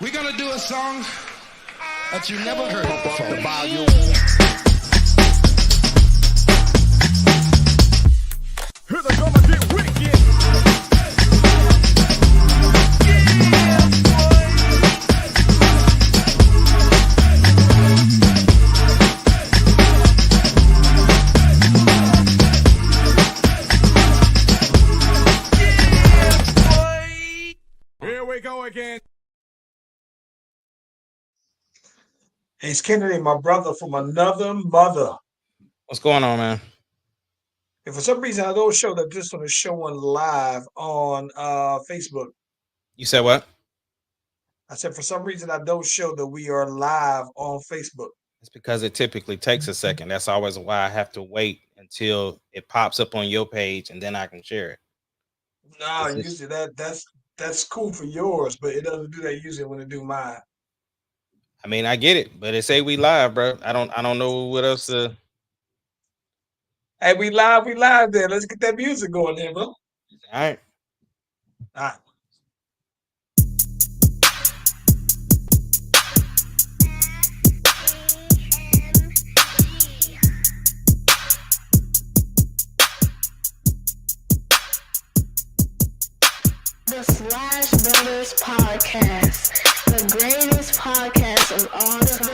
We're gonna do a song that you never heard before. The volume. Hear the drummer get wicked. Here we go again. Hey, it's Kennedy, my brother from another mother. What's going on, man? And for some reason, I don't show that this one is showing live on Facebook. You said what? I said, for some reason, I don't show that we are live on Facebook. It's because it typically takes a second. That's always why I have to wait until it pops up on your page and then I can share it. No, It's just- usually that's cool for yours, but it doesn't do that usually when it do mine. I mean, I get it, but it say we live, bro. I don't know what else to. Hey, we live there. Let's get that music going there, bro. All right. All right. The Slash Brothers Podcast, the greatest podcast of all time.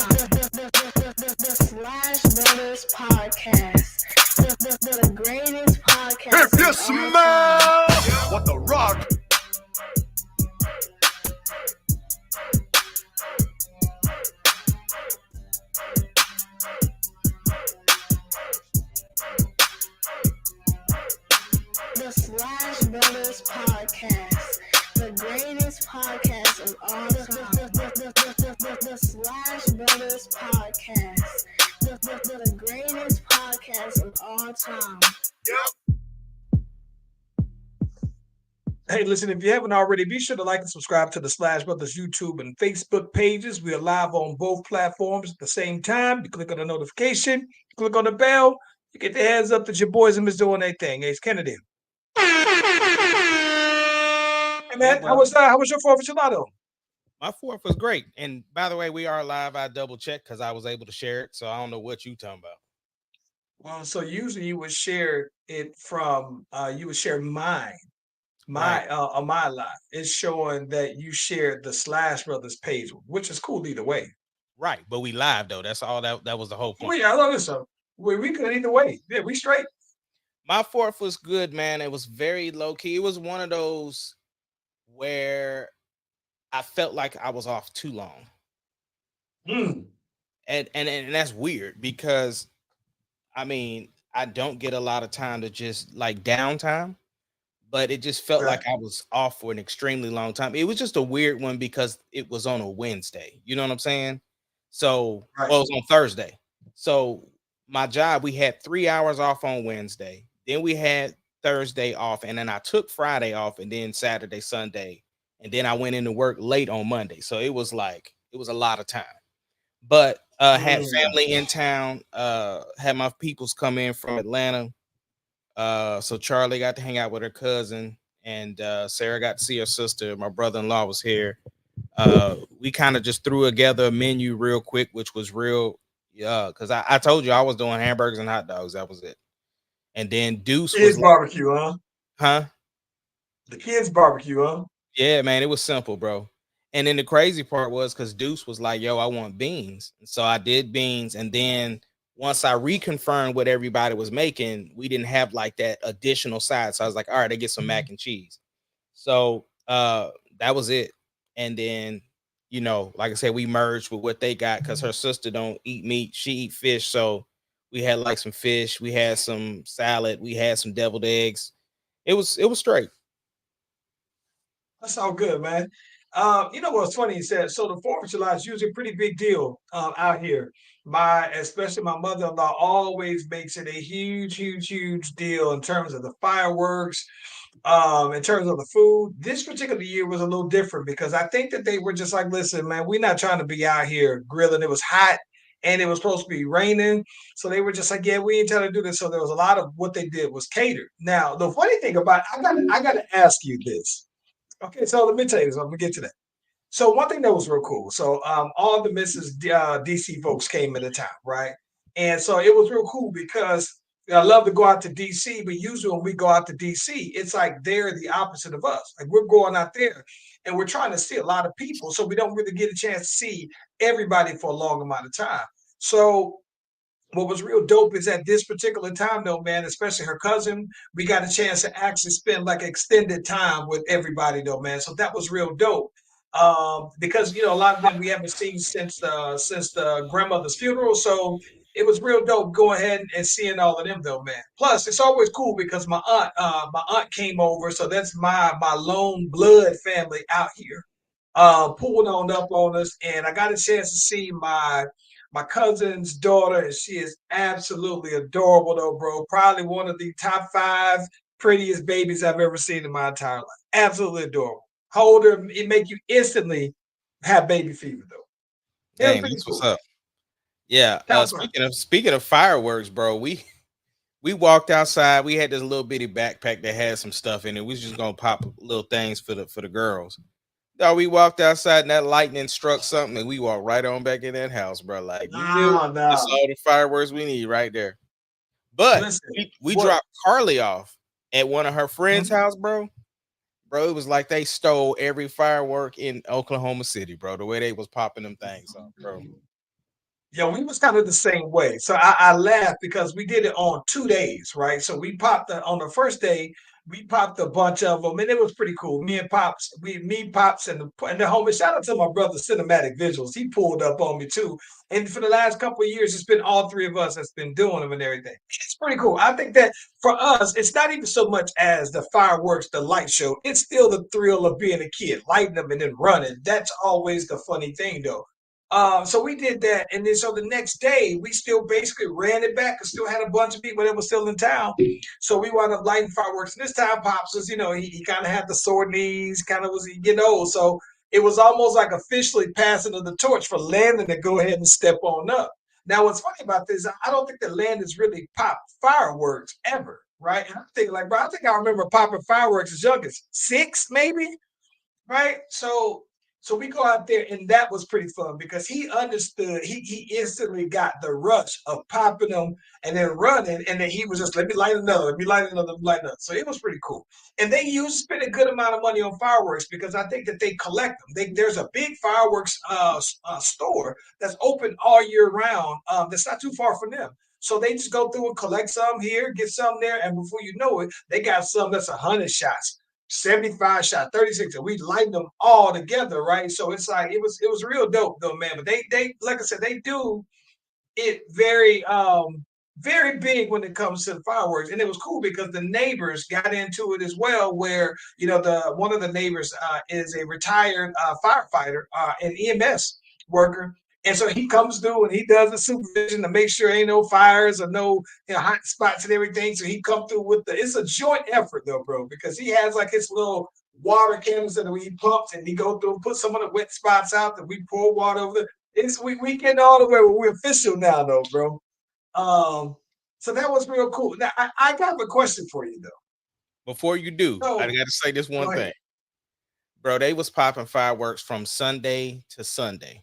The Slash Brothers Podcast, the greatest podcast. If you of all time. smell what the rock. The Slash Brothers Podcast, the greatest podcast of all time. The Slash Brothers Podcast, the greatest podcast of all time. Hey, listen, if you haven't already, be sure to like and subscribe to the Slash Brothers YouTube and Facebook pages. We are live on both platforms at the same time. You click on the notification, click on the bell, you get the heads up that your boys and Miss doing their thing. Hey, it's Kennedy. Hey, man, how was your 4th of July, though? My 4th was great. And by the way, we are live. I double checked because I was able to share it. So I don't know what you talking about. Well, so usually you would share it from, you would share mine. On my live, it's showing that you shared the Slash Brothers page, which is cool either way. Right. But we live though. That's all that was the whole point. Well, yeah, I love this. So we could either way. Yeah, we straight. My 4th was good, man. It was very low key. It was one of those where I felt like I was off too long. And that's weird because I mean, I don't get a lot of time to just like downtime, but it just felt like I was off for an extremely long time. It was just a weird one because it was on a Wednesday. You know what I'm saying? So Right. well, it was on Thursday. So my job, we had 3 hours off on Wednesday. Then we had Thursday off, and then I took Friday off, and then Saturday, Sunday, and then I went into work late on Monday. So it was a lot of time. But had family in town, had my peoples come in from Atlanta. So Charlie got to hang out with her cousin, and Sarah got to see her sister. My brother-in-law was here. We kind of just threw together a menu real quick, which was real, because I told you I was doing hamburgers and hot dogs. That was it. And then Deuce Kids was barbecue, huh? huh? The kids barbecue, huh? Yeah, man, it was simple, bro. And then the crazy part was because Deuce was like, yo, I want beans. And so I did beans. And then once I reconfirmed what everybody was making, we didn't have like that additional side. So I was like, all right, I get some mac and cheese. So that was it. And then, you know, like I said, we merged with what they got because her sister don't eat meat. She eat fish. So we had like some fish. We had some salad. We had some deviled eggs. It was straight. That's all good, man. You know what's funny? He said, so the 4th of July is usually a pretty big deal out here. Especially my mother-in-law always makes it a huge deal in terms of the fireworks, in terms of the food. This particular year was a little different because I think that they were just like, listen, man, we're not trying to be out here grilling. It was hot and it was supposed to be raining. So they were just like, yeah, we ain't trying to do this. So there was a lot of what they did was catered. Now, the funny thing about I gotta ask you this. Okay, so let me tell you this. I'm gonna get to that. So one thing that was real cool. So all the DC folks came into town, right? And so it was real cool because I love to go out to DC, but usually when we go out to DC, it's like they're the opposite of us. Like we're going out there and we're trying to see a lot of people, so we don't really get a chance to see everybody for a long amount of time. So what was real dope is at this particular time though, man, especially her cousin, we got a chance to actually spend like extended time with everybody though, man. So that was real dope. Because you know a lot of them we haven't seen since the grandmother's funeral. So it was real dope going ahead and seeing all of them though, man. Plus, it's always cool because my aunt came over, so that's my lone blood family out here, pulling on up on us, and I got a chance to see my cousin's daughter, and she is absolutely adorable, though, bro. Probably one of the top 5 prettiest babies I've ever seen in my entire life. Absolutely adorable. Hold her, it make you instantly have baby fever, though. It was Dang, pretty that's what's cool. up. Yeah. Top 5. Speaking of fireworks, bro, we walked outside. We had this little bitty backpack that had some stuff in it. We was just gonna pop little things for the girls. No, we walked outside and that lightning struck something, and we walked right on back in that house, bro. Like you feel me? No, That's no. all the fireworks we need right there. But Listen, we what? dropped Carly off at one of her friends' Mhm. house, bro. Bro, it was like they stole every firework in Oklahoma City, bro. The way they was popping them things off, bro. Yeah, we was kind of the same way. So I laughed because we did it on 2 days, right? So we popped on the first day, we popped a bunch of them, and it was pretty cool. Me, Pops, and the homie. Shout out to my brother, Cinematic Visuals. He pulled up on me too. And for the last couple of years, it's been all 3 of us that's been doing them and everything. It's pretty cool. I think that for us, it's not even so much as the fireworks, the light show. It's still the thrill of being a kid, lighting them and then running. That's always the funny thing, though. So we did that, and then so the next day we still basically ran it back and still had a bunch of people that were still in town. So we wound up lighting fireworks. And this time, Pops was, he kind of had the sore knees, kind of was getting old. So it was almost like officially passing of the torch for Landon to go ahead and step on up. Now, what's funny about this, I don't think that Landon's really popped fireworks ever, right? And I'm thinking, like, bro, I think I remember popping fireworks as young as 6, maybe, right? So we go out there, and that was pretty fun because he understood. He instantly got the rush of popping them and then running, and then he was just let me light another, let me light another, let me light another. So it was pretty cool. And they used spend a good amount of money on fireworks because I think that they collect them. There's a big fireworks store that's open all year round. That's not too far from them. So they just go through and collect some here, get some there, and before you know it, they got some that's 100 shots. 75 shot, 36, and we lighten them all together, right? So it's like it was real dope though, man. But they like I said, they do it very big when it comes to the fireworks. And it was cool because the neighbors got into it as well, where the one of the neighbors is a retired firefighter and EMS worker. And so he comes through and he does the supervision to make sure ain't no fires or no hot spots and everything. So he come through with it's a joint effort though, bro, because he has like his little water cannons that he pumps and he go through and put some of the wet spots out that we pour water over there. We getting all the way. We're official now, though, bro. So that was real cool. Now I got a question for you though. Before you do, I So gotta say this go one thing. ahead. Bro, they was popping fireworks from Sunday to Sunday.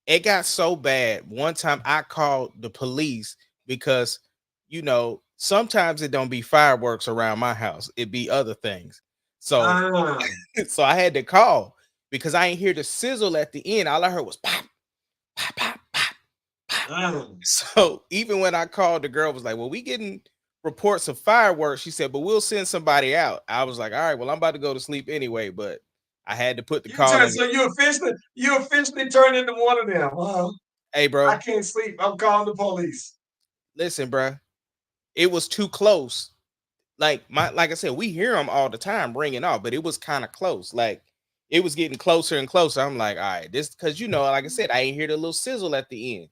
It got so bad. One time I called the police because, sometimes it don't be fireworks around my house. It be other things. So, Ah, so I had to call because I ain't hear the sizzle at the end. All I heard was pop, pop, pop, pop, pop. ah. So even when I called, the girl was like, "Well, we getting reports of fireworks." She said, "But we'll send somebody out." I was like, "All right, well, I'm about to go to sleep anyway," but I had to put the call in. So you officially turned into one of them. Hey, I bro, can't sleep. I'm calling the police. listen, bro, it was too close. Like I said, we hear them all the time ringing off, but it was kind of close. Like it was getting closer and closer. I'm like, all right, this because like I said, I ain't hear the little sizzle at the end.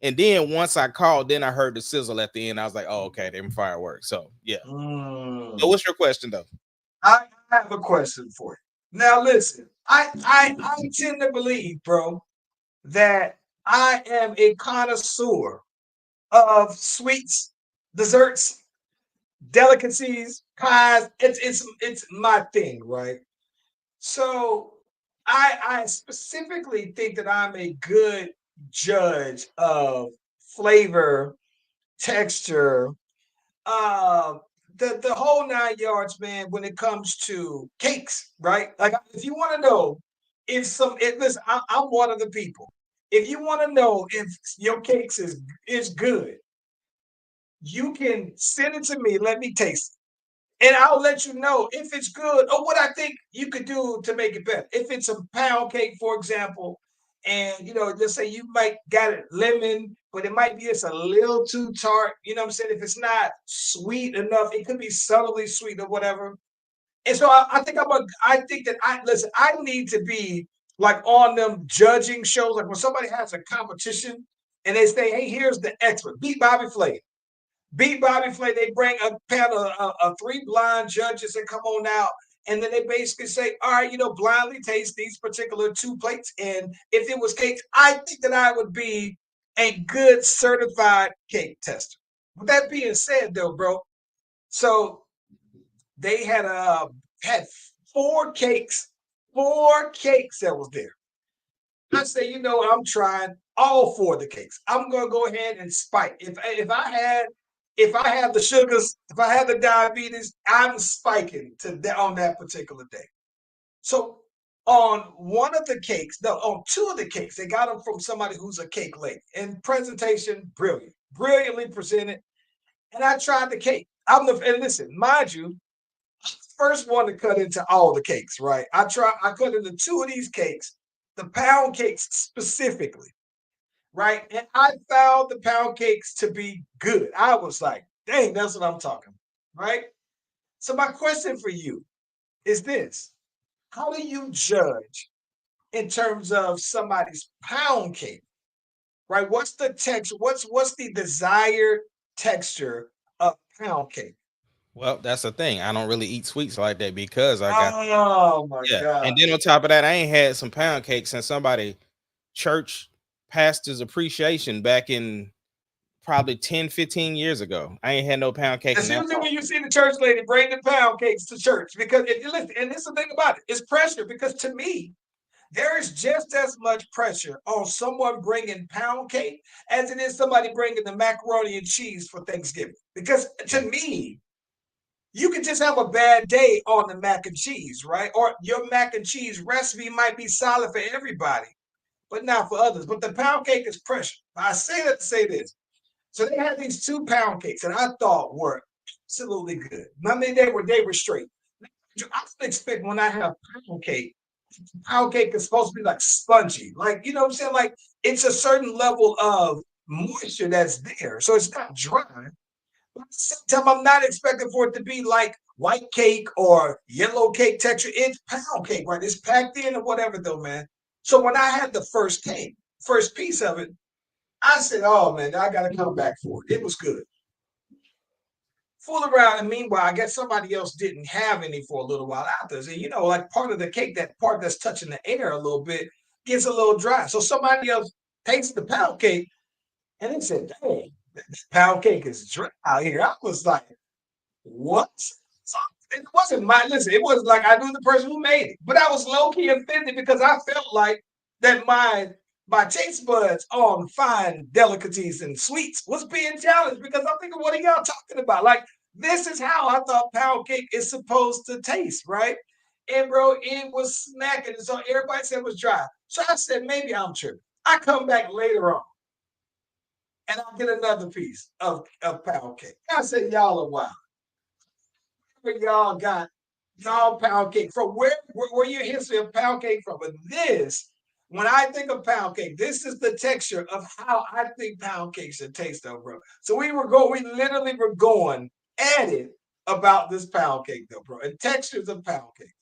And then once I called, then I heard the sizzle at the end. I was like, oh, okay, them fireworks. So yeah. So Mm. what's your question though? I have a question for you. Now listen, I tend to believe, bro, that I am a connoisseur of sweets, desserts, delicacies, pies. It's my thing, right? So I specifically think that I'm a good judge of flavor, texture, uh, the whole 9 yards, man. When it comes to cakes, right? Like if you want to know if listen, I'm one of the people. If you want to know if your cakes is good, you can send it to me. Let me taste it. And I'll let you know if it's good or what I think you could do to make it better. If it's a pound cake, for example, and just say you might got it lemon, but it might be just a little too tart. You know what I'm saying? If it's not sweet enough, it could be subtly sweet or whatever. And so I think that I listen, I need to be like on them judging shows, like when somebody has a competition and they say, hey, here's the expert, beat Bobby Flay. Beat Bobby Flay. They bring a panel of three blind judges and come on out. And then they basically say, all right, blindly taste these particular 2 plates. And if it was cakes, I think that I would be a good certified cake tester. With that being said, though, bro, so they had 4 cakes, 4 cakes that was there. I say, I'm trying all 4 of the cakes. I'm gonna go ahead and spike. If I have the sugars, if I have the diabetes, I'm spiking on that particular day. So on one of the cakes, no, on 2 of the cakes, they got them from somebody who's a cake lady. And presentation, brilliant, brilliantly presented. And I tried the cake. And listen, mind you, first one to cut into all the cakes, right? I cut into 2 of these cakes, the pound cakes specifically, right? And I found the pound cakes to be good. I was like, dang, that's what I'm talking, right? So my question for you is this: how do you judge in terms of somebody's pound cake, right? What's the texture? What's the desired texture of pound cake? Well, that's the thing. I don't really eat sweets like that because I got Oh my yeah. God. And then on top of that, I ain't had some pound cake since somebody church pastor's appreciation back in probably 10, 15 years ago. I ain't had no pound cake in That's that usually long. when you see the church lady bring the pound cakes to church. Because if you listen, and this is the thing about it, it's pressure. Because to me, there is just as much pressure on someone bringing pound cake as it is somebody bringing the macaroni and cheese for Thanksgiving. Because to Yeah. me, you can just have a bad day on the mac and cheese, right? Or your mac and cheese recipe might be solid for everybody, but not for others. But the pound cake is pressure. I say that to say this. So they had these 2 pound cakes that I thought were absolutely good. I mean, they were straight. I would expect when I have pound cake is supposed to be like spongy. Like, you know what I'm saying? Like it's a certain level of moisture that's there. So it's not dry. But at the same time, I'm not expecting for it to be like white cake or yellow cake texture. It's pound cake, right? It's packed in or whatever, though, man. So when I had the first piece of it, I said, "Oh man, I got to come back for it." It was good. Fool around, and meanwhile, I guess somebody else didn't have any for a little while after. So, like part of the cake, that part that's touching the air a little bit gets a little dry. So somebody else tastes the pound cake and they said, "Dang, this pound cake is dry out here." I was like, "What?" So it wasn't my listen. It was like I knew the person who made it, but I was low key offended because I felt like that my taste buds on fine delicacies and sweets was being challenged because I'm thinking, what are y'all talking about? Like, this is how I thought pound cake is supposed to taste, right? And bro, it was smacking. And so everybody said it was dry. So I said, maybe I'm tripping. I come back later on and I get another piece of pound cake. I said, y'all are wild. Where y'all got y'all pound cake from? Where your history of pound cake from? But this, when I think of pound cake, this is the texture of how I think pound cake should taste, though, bro. So we literally were going at it about this pound cake, though, bro, and textures of pound cake.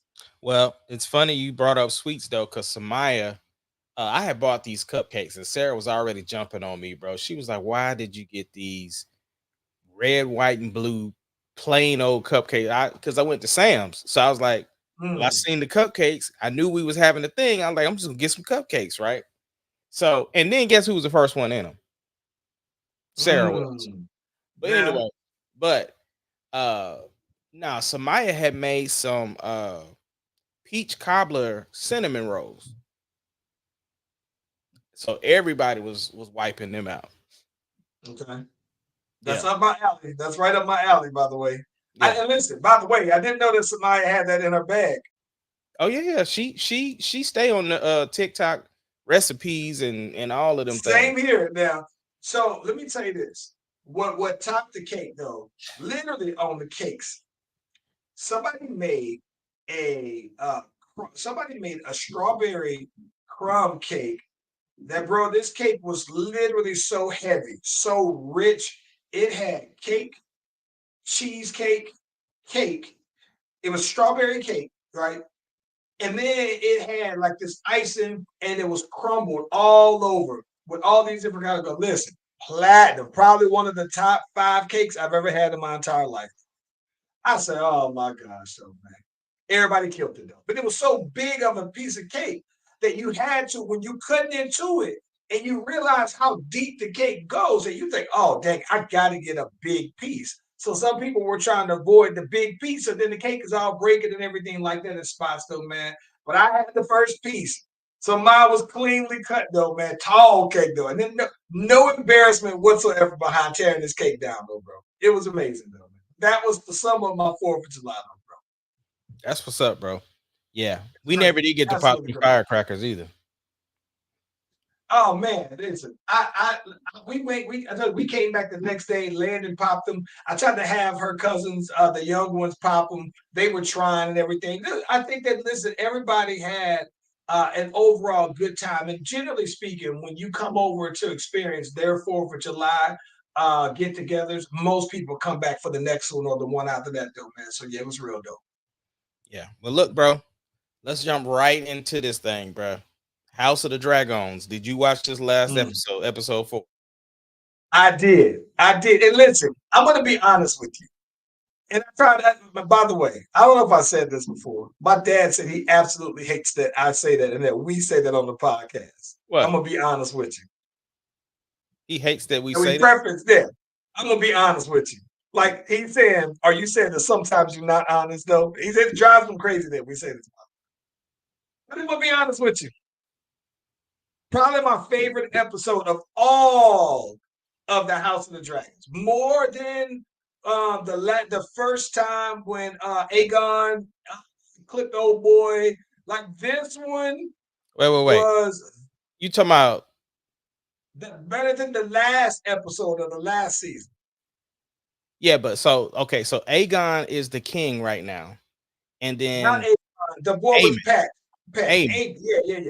Well, it's funny you brought up sweets though, because Samaya, I had bought these cupcakes and Sarah was already jumping on me, bro. She was like, "Why did you get these red, white, and blue plain old cupcakes?" Because I went to Sam's, so I was like, "Well, I Mm, seen the cupcakes. I knew we was having a thing. I'm like, I'm just gonna get some cupcakes, right?" So, and then guess who was the first one in them? Sarah was. mm. But Yeah. anyway, but uh, now Samaya had made some peach cobbler cinnamon rolls. So everybody was wiping them out. Okay. That's Yeah. up my alley. That's right up my alley, by the way. Yeah. And listen, by the way, I didn't know that Samaya had that in her bag. Oh yeah. She stay on the TikTok recipes and all of them Same things. here now. So let me tell you this. What topped the cake though, literally on the cakes, somebody made a strawberry crumb cake. That bro, this cake was literally so heavy, so rich. It had cake, cheesecake, cake. It was strawberry cake, right? And then it had like this icing and it was crumbled all over with all these different kinds of. Listen, platinum, probably one of the top 5 cakes I've ever had in my entire life. I said, oh my gosh, so man. Everybody killed it though. But it was so big of a piece of cake that you had to, when you cut into it and you realize how deep the cake goes, and you think, oh, dang, I got to get a big piece. So some people were trying to avoid the big piece, and then the cake is all breaking and everything like that in spots, though, man. But I had the first piece. So mine was cleanly cut, though, man. Tall cake, though. And then no embarrassment whatsoever behind tearing this cake down, though, bro. It was amazing, though, man. That was the sum of my 4th of July, though, bro. That's what's up, bro. Yeah. We never did get to pop the firecrackers either. Oh man, listen, we came back the next day. Landon popped them. I tried to have her cousins, the young ones, pop them. They were trying and everything. I think that listen, everybody had an overall good time. And generally speaking, when you come over to experience their 4th of July get-togethers, most people come back for the next one or the one after that, though, man. So yeah, it was real dope. Yeah. Well, look, bro, let's jump right into this thing, bro. House of the Dragons. Did you watch this last episode 4? I did. And listen, I'm going to be honest with you. And I tried that. By the way, I don't know if I said this before. My dad said he absolutely hates that I say that and that we say that on the podcast. What? I'm going to be honest with you. He hates that we say say preference that. I'm going to be honest with you. Like he's saying, are you saying that sometimes you're not honest, though? He said it drives him crazy that we say this. But I'm going to be honest with you. Probably my favorite episode of all of the House of the Dragons. More than the first time when Aegon clipped the old boy. Like this one was you talking about better than the last episode of the last season. Yeah, but so Aegon is the king right now. And then not Aegon, the boy was Pat. Yeah.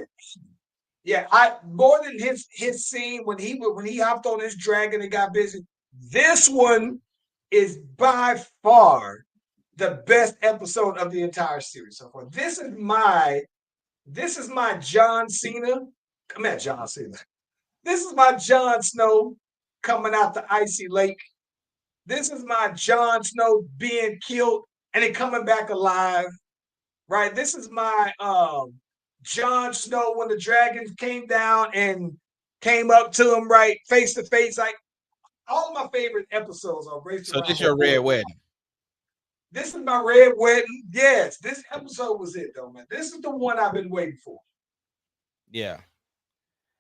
Yeah, more than his scene when he hopped on his dragon and got busy. This one is by far the best episode of the entire series so far. This is my John Cena. I'm at John Cena. This is my Jon Snow coming out the icy lake. This is my Jon Snow being killed and then coming back alive. Right? This is my Jon Snow when the dragons came down and came up to him right face to face. Like all of my favorite episodes are based around. So this your red wedding. This is my red wedding. Yes, this episode was it though, man. This is the one I've been waiting for. Yeah.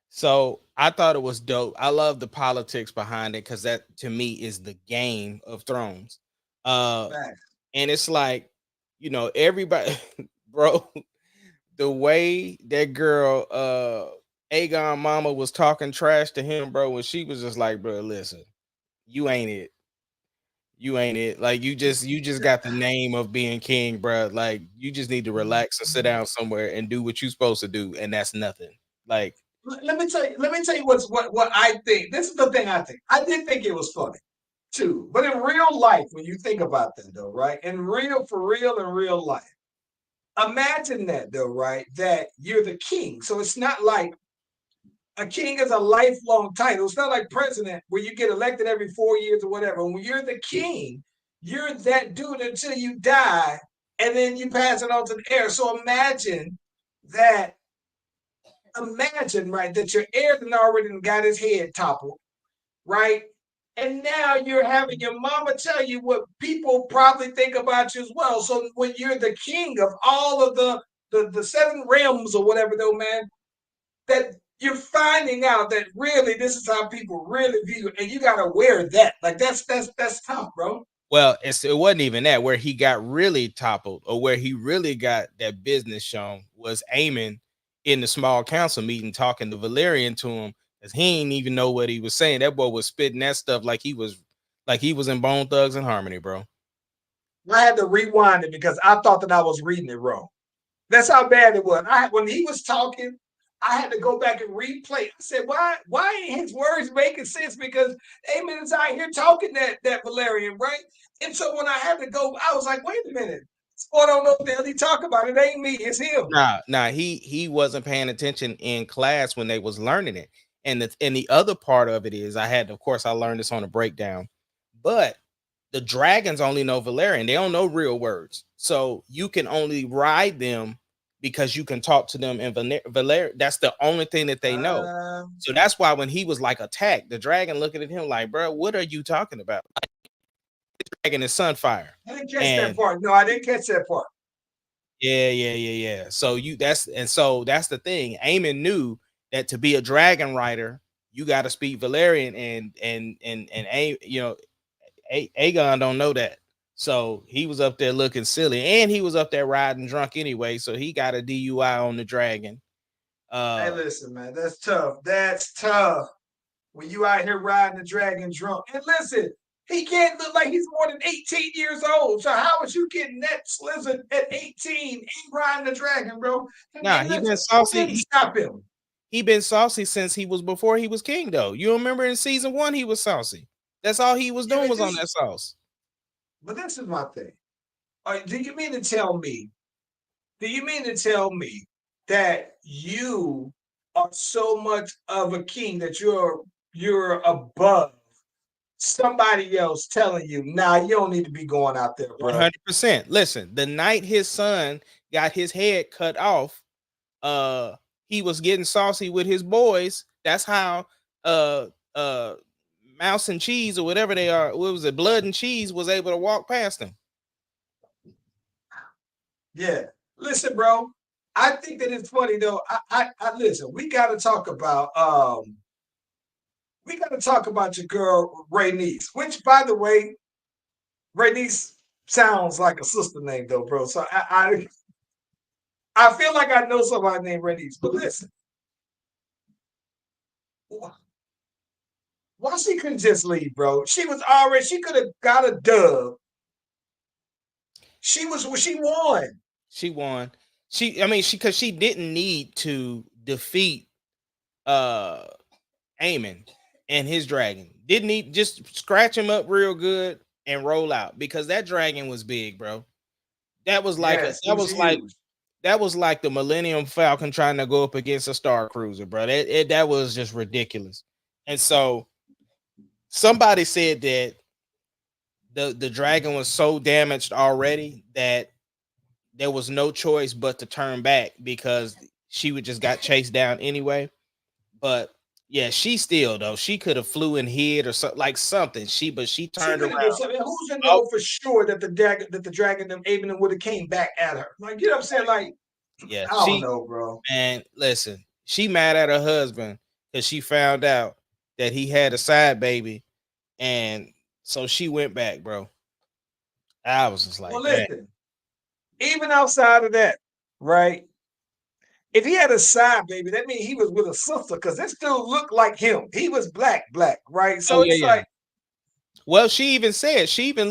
So I thought it was dope. I love the politics behind it because that to me is the Game of Thrones. And it's like, everybody, bro. The way that girl Aegon mama was talking trash to him, bro, when she was just like, bro, listen, you ain't it. Like you just got the name of being king, bro. Like you just need to relax and sit down somewhere and do what you're supposed to do, and that's nothing. Like let me tell you what I think. This is the thing I think. I did think it was funny too, but in real life, when you think about that though, right? In real life. Imagine that though, right? That you're the king. So it's not like a king is a lifelong title. It's not like president where you get elected every 4 years or whatever. When you're the king, you're that dude until you die, and then you pass it on to the heir. So imagine, right, that your heir then already got his head toppled, right? And now you're having your mama tell you what people probably think about you as well. So when you're the king of all of the the seven realms or whatever though, man, that you're finding out that really this is how people really view it, and you gotta wear that. Like that's tough, bro. Well, it wasn't even that. Where he got really toppled, or where he really got that business shown, was Eamon in the small council meeting talking to Valerian to him, because he ain't even know what he was saying. That boy was spitting that stuff like he was in Bone Thugs and Harmony, bro. I had to rewind it because I thought that I was reading it wrong. That's how bad it was. When he was talking, I had to go back and replay. I said, why ain't his words making sense? Because Eamon is out here talking that Valerian, right? And so when I had to go, I was like, wait a minute. I don't know what the hell he talking about. It ain't me, it's him. Nah, he wasn't paying attention in class when they was learning it. And the other part of it is, of course, I learned this on a breakdown, but the dragons only know Valerian. They don't know real words. So you can only ride them because you can talk to them in Valerian. That's the only thing that they know. So that's why when he was like attacked, the dragon looking at him like, bro, what are you talking about? Like, the dragon is Sunfire. I didn't catch that part. No, I didn't catch that part. Yeah. So that's the thing. Eamon knew that to be a dragon rider, you got to speak Valerian, and Aegon don't know that. So he was up there looking silly, and he was up there riding drunk anyway. So he got a DUI on the dragon. Hey, listen, man, that's tough. That's tough. When you out here riding the dragon drunk. And listen, he can't look like he's more than 18 years old. So how was you getting that slizzard at 18 and riding the dragon, bro? Nah, he been saucy. Stop him. He been saucy since he was before he was king, though. You remember in season 1 he was saucy. That's all he was doing was on that sauce. But this is my thing. Do you mean to tell me that you are so much of a king that you're above somebody else telling you, nah, you don't need to be going out there, bro? 100%. Listen, the night his son got his head cut off, he was getting saucy with his boys. That's how Mouse and Cheese, or whatever they are, what was it, Blood and Cheese, was able to walk past him. Yeah. Listen, bro. I think that it's funny though. I listen, we gotta talk about your girl Rhaenys, which by the way, Rhaenys sounds like a sister name though, bro. So I feel like I know somebody named Rhaenys, but listen. Why she couldn't just leave, bro? She could have got a dub. She won. She won. Because she didn't need to defeat Aemon and his dragon. Didn't need, just scratch him up real good and roll out, because that dragon was big, bro. That was like that was like the Millennium Falcon trying to go up against a Star Cruiser, bro. That was just ridiculous. And so somebody said that the dragon was so damaged already that there was no choice but to turn back, because she would just got chased down anyway. But yeah, she still though, she could have flew and hid or something. She turned around. Who's to know for sure that the dragon them Aemon would have came back at her? Like, you know what I'm saying? Like, yeah, I don't know, bro. And listen, she mad at her husband because she found out that he had a side baby, and so she went back, bro. I was just like, well, listen, even outside of that, right? If he had a side baby, that means he was with a sister, because that still looked like him. He was black, right? So like, well, she even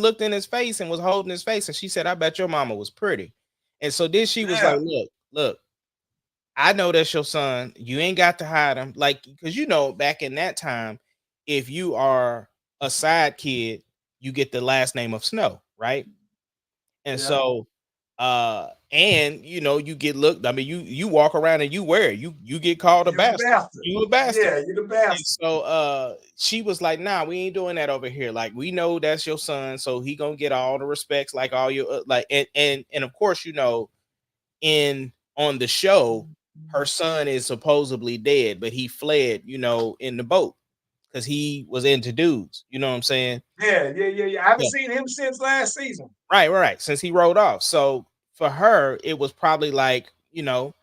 looked in his face and was holding his face, and she said, I bet your mama was pretty. And so then she was like, look, I know that's your son. You ain't got to hide him. Like, because back in that time, if you are a side kid, you get the last name of Snow, right? And so and you get looked. I mean, you walk around and you wear it. You get called a bastard. You a bastard. Yeah, you're the bastard. And so she was like, nah, we ain't doing that over here. Like, we know that's your son, so he gonna get all the respects, like all your and of course, on the show, her son is supposedly dead, but he fled, in the boat because he was into dudes. You know what I'm saying? Yeah. I haven't seen him since last season. Right. Since he rode off. So for her, it was probably like, you know,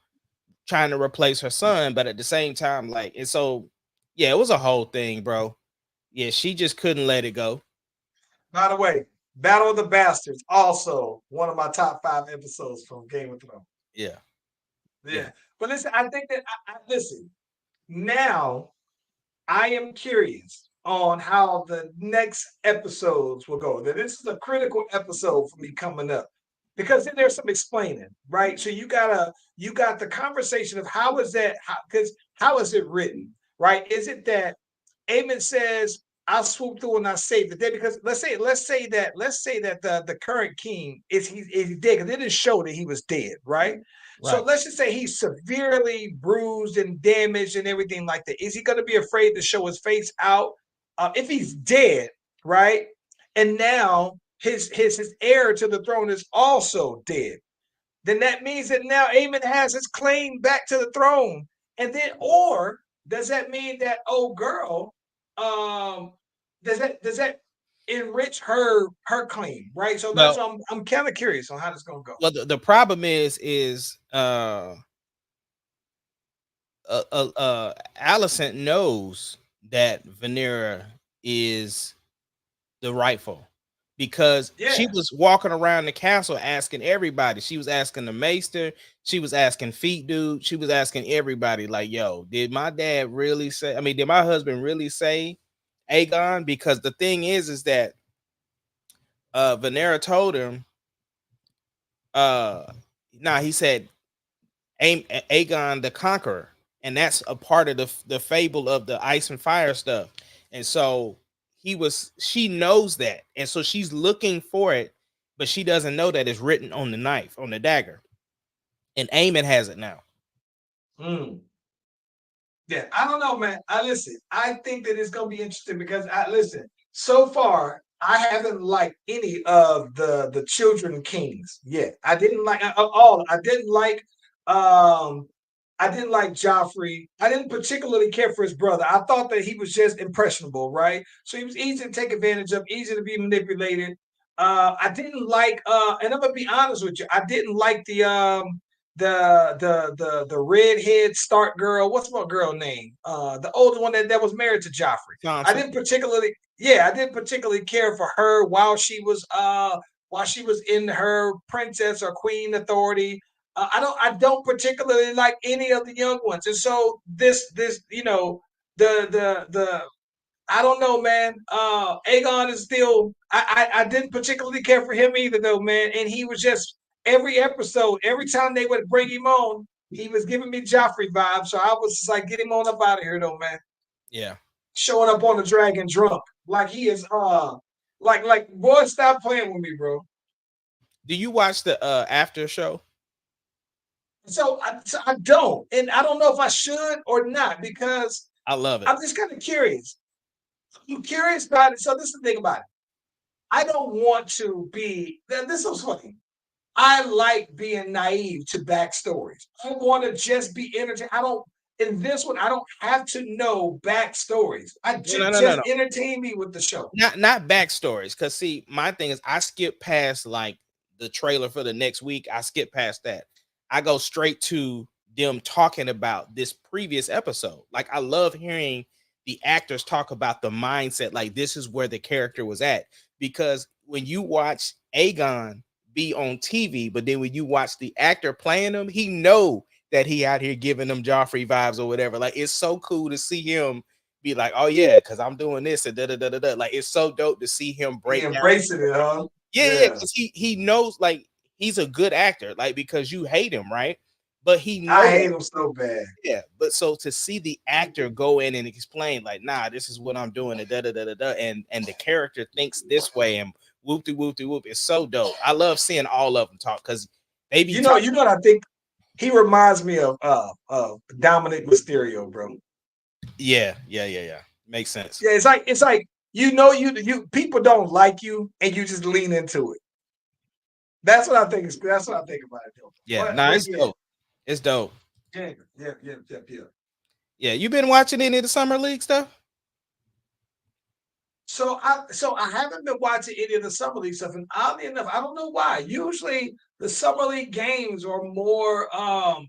trying to replace her son, but at the same time, like, and so yeah, it was a whole thing, bro. Yeah, she just couldn't let it go. By the way, Battle of the Bastards, also one of my top 5 episodes from Game of Thrones. Yeah. Yeah. But listen, I think that listen, now I am curious on how the next episodes will go. That this is a critical episode for me coming up. Because then there's some explaining, right? So you got the conversation of how is that because how is it written, right? Is it that Aemon says, I swooped through and I saved the day? Because let's say that the current king is dead, because it didn't show that he was dead, right? So let's just say he's severely bruised and damaged and everything like that. Is he going to be afraid to show his face out? If he's dead, right? And now his heir to the throne is also dead. Then that means that now Aemon has his claim back to the throne. And then, or does that mean that old girl, does that enrich her claim, right? So that's what I'm kind of curious on how this gonna go. Well, the problem is Alicent knows that Rhaenyra is the rightful, because she was walking around the castle asking everybody. She was asking the maester, she was asking Feet Dude, she was asking everybody, like, yo, did my dad really say, I mean, did my husband really say Aegon? Because the thing is that Rhaenyra told him, he said Aegon the Conqueror, and that's a part of the fable of the ice and fire stuff. And so she knows that, and so she's looking for it, but she doesn't know that it's written on the knife, on the dagger, and Aemon has it now. Yeah, I don't know, man. I think that it's gonna be interesting because so far I haven't liked any of the children kings yet. I didn't like all. I didn't like Joffrey. I didn't particularly care for his brother. I thought that he was just impressionable, right? So he was easy to take advantage of, easy to be manipulated. I didn't like and I'm gonna be honest with you, I didn't like the redhead Stark girl. What's my girl name? The older one that was married to Joffrey. Johnson. I didn't particularly care for her while she was in her princess or queen authority. I don't particularly like any of the young ones, and so this I don't know, man. Aegon is still. I didn't particularly care for him either, though, man. And he was just every episode, every time they would bring him on, he was giving me Joffrey vibes. So I was just like, get him on up out of here, though, man. Yeah, showing up on the dragon drunk like he is. Like boy, stop playing with me, bro. Do you watch the after show? So I don't, and I don't know if I should or not, because I love it. I'm just kind of curious. I'm curious about it. So this is the thing about it. I don't want to be. This is funny. I like being naive to backstories. I want to just be entertained. In this one, I don't have to know backstories. Just entertain me with the show. Not backstories, because see, my thing is I skip past like the trailer for the next week. I skip past that. I go straight to them talking about this previous episode. Like, I love hearing the actors talk about the mindset, like this is where the character was at. Because when you watch Aegon be on TV, but then when you watch the actor playing him, he know that he out here giving them Joffrey vibes or whatever. Like, it's so cool to see him be like, oh yeah, because I'm doing this and da. Like, it's so dope to see him break down. Embracing it, huh? Yeah, because he knows, like, he's a good actor, like, because you hate him, right? But he knows, I hate him so bad. Yeah, but so to see the actor go in and explain, like, nah, this is what I'm doing, and and the character thinks this way, and whoop de whoop, it's so dope. I love seeing all of them talk, because they be you know what I think he reminds me of Dominic Mysterio, bro. Yeah. Makes sense. Yeah, it's like you people don't like you and you just lean into it. That's what I think. That's what I think about it, though. Yeah, it's dope. It's dope. Yeah. Yeah, you been watching any of the summer league stuff? So I haven't been watching any of the summer league stuff, and oddly enough, I don't know why. Usually the summer league games are more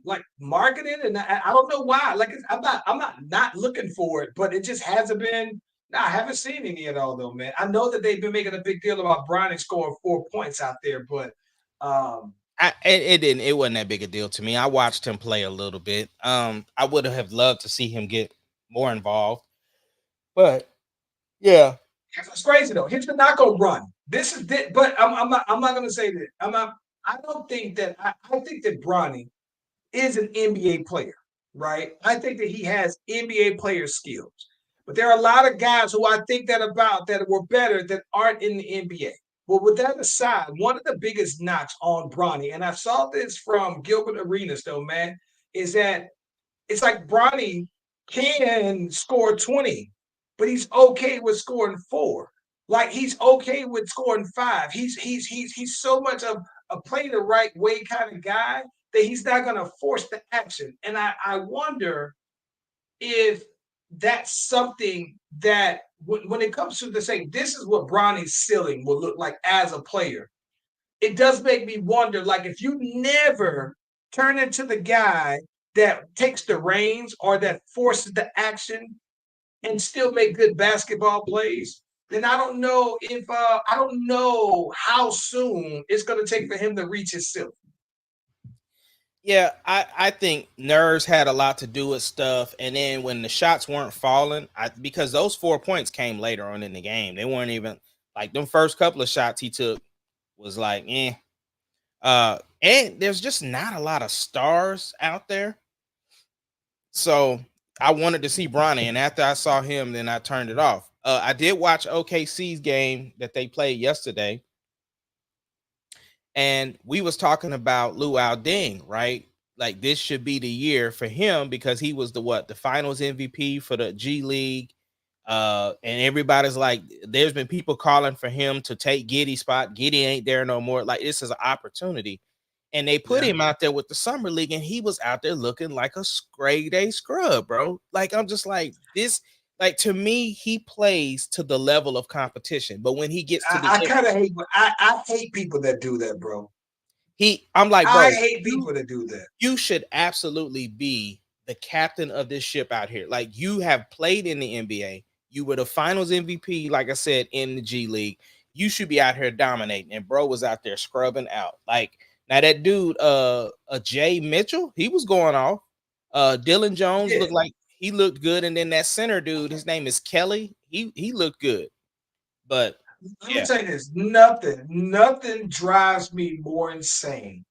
like marketed, and I don't know why. Like I'm not looking for it, but it just hasn't been. No, I haven't seen any at all though, man. I know that they've been making a big deal about Bronny scoring 4 points out there, but um It wasn't that big a deal to me. I watched him play a little bit. I would have loved to see him get more involved, but yeah, here's what's crazy though. Here's the knock on Bronny. This is it, but I'm not gonna say that. I'm not. I don't think that. I think that Bronny is an NBA player, right? I think that he has NBA player skills. But there are a lot of guys who I think that about that were better that aren't in the NBA. Well, with that aside, one of the biggest knocks on Bronny, and I saw this from Gilbert Arenas, though, man, is that it's like Bronny can score 20, but he's okay with scoring 4. Like he's okay with scoring 5. He's so much of a play the right way kind of guy that he's not gonna force the action. And I wonder if that's something that when it comes to the saying this is what Bronny's ceiling will look like as a player, it does make me wonder, like if you never turn into the guy that takes the reins or that forces the action and still make good basketball plays, then I don't know how soon it's going to take for him to reach his ceiling. yeah. I think nerves had a lot to do with stuff, and then when the shots weren't falling, because those 4 points came later on in the game, they weren't even like them first couple of shots he took was like, eh. And there's just not a lot of stars out there. So I wanted to see Bronny, and after I saw him, then I turned it off. I did watch OKC's game that they played yesterday, and we was talking about Luol Deng, right? Like this should be the year for him because he was the finals MVP for the G League. And everybody's like, there's been people calling for him to take Giddey's spot. Giddey ain't there no more. Like this is an opportunity. And they put him out there with the summer league, and he was out there looking like a grade A scrub, bro. Like I'm just like this. Like to me, he plays to the level of competition. But when he gets to I kind of hate. I hate people that do that, bro. I'm like, bro, I hate people that do that. you should absolutely be the captain of this ship out here. Like you have played in the NBA. You were the finals MVP, like I said, in the G League. You should be out here dominating. And bro was out there scrubbing out. Like now that dude, Jay Mitchell, he was going off. Dylan Jones looked like he looked good. And then that center dude, his name is Kelly. He looked good. But let me tell you this: nothing drives me more insane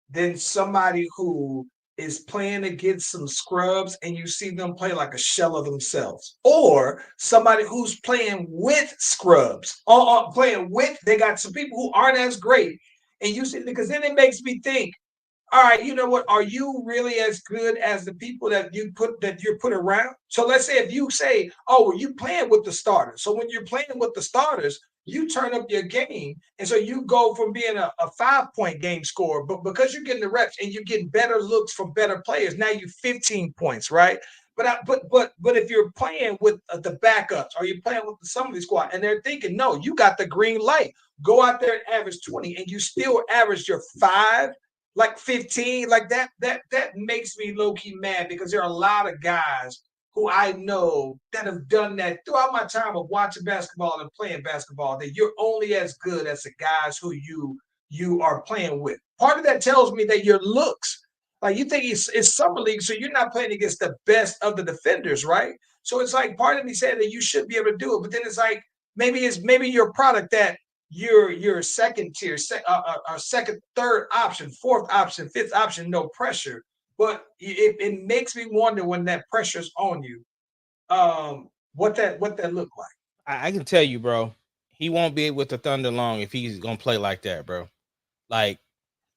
than somebody who is playing against some scrubs and you see them play like a shell of themselves, or somebody who's playing with scrubs, or playing with they got some people who aren't as great, and you see because then it makes me think. All right, you know what? Are you really as good as the people that you're put around? So let's say if you say, "Oh, well, you playing with the starters." So when you're playing with the starters, you turn up your game, and so you go from being a 5-point game scorer, but because you're getting the reps and you're getting better looks from better players, now you're 15 points, right? But if you're playing with the backups or you're playing with the somebody squad, and they're thinking, "No, you got the green light. Go out there and average 20," and you still average your 5 like 15 like that makes me low-key mad because there are a lot of guys who I know that have done that throughout my time of watching basketball and playing basketball, that you're only as good as the guys who you are playing with. Part of that tells me that your looks, like you think it's summer league, so you're not playing against the best of the defenders, right? So it's like part of me saying that you should be able to do it, but then it's like maybe your product that your second tier, or second, third option, fourth option, fifth option, no pressure. But it makes me wonder when that pressure's on you, what that look like. I can tell you, bro, he won't be with the Thunder long if he's gonna play like that, bro. Like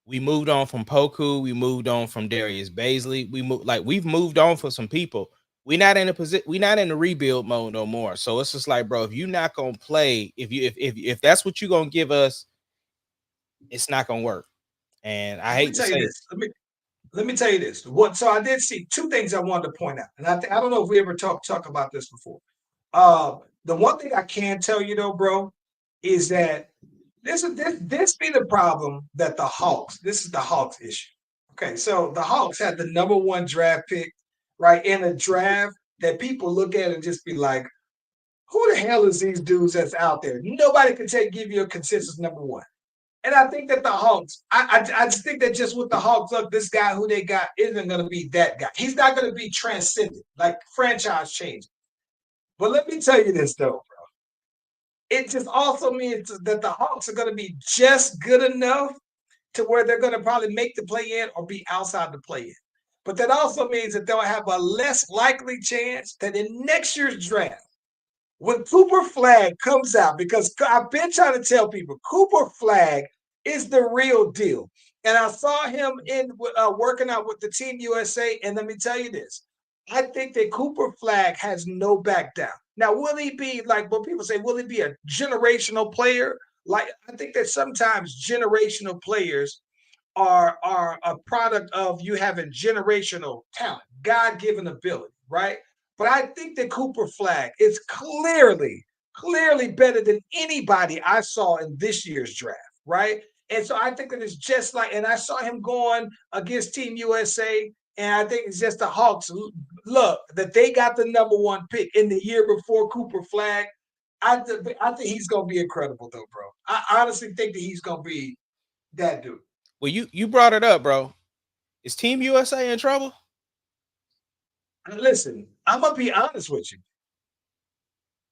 we moved on from Poku, we moved on from Darius Baisley, we've moved on for some people. We're not in a position, we're not in the rebuild mode no more. So it's just like, bro, if you're not gonna play, if that's what you're gonna give us, it's not gonna work. And I hate to say this. Let me tell you this. So I did see 2 things I wanted to point out, and I don't know if we ever talk about this before. The one thing I can tell you though, bro, is that this be the problem that the Hawks. This is the Hawks issue. Okay, so the Hawks had the number 1 draft pick, right, in a draft that people look at and just be like, who the hell is these dudes that's out there? Nobody can give you a consensus number 1. And I think that the Hawks, I just think that just with the Hawks, look, this guy who they got isn't going to be that guy. He's not going to be transcendent, like franchise changing. But let me tell you this, though, bro. It just also means that the Hawks are going to be just good enough to where they're going to probably make the play-in or be outside the play-in. But that also means that they'll have a less likely chance that in next year's draft, when Cooper Flagg comes out, because I've been trying to tell people, Cooper Flagg is the real deal. And I saw him working out with the Team USA. And let me tell you this. I think that Cooper Flagg has no back down. Now, will he be like what people say, will he be a generational player? Like, I think that sometimes generational players are a product of you having generational talent, God-given ability, right? But I think that Cooper Flagg is clearly better than anybody I saw in this year's draft, right? And so I think that it's just like, and I saw him going against Team USA, and I think it's just the Hawks look that they got the number 1 pick in the year before Cooper Flagg. I think he's gonna be incredible though, bro. I honestly think that he's gonna be that dude. Well, you brought it up, bro. Is Team USA in trouble? Listen, I'm gonna be honest with you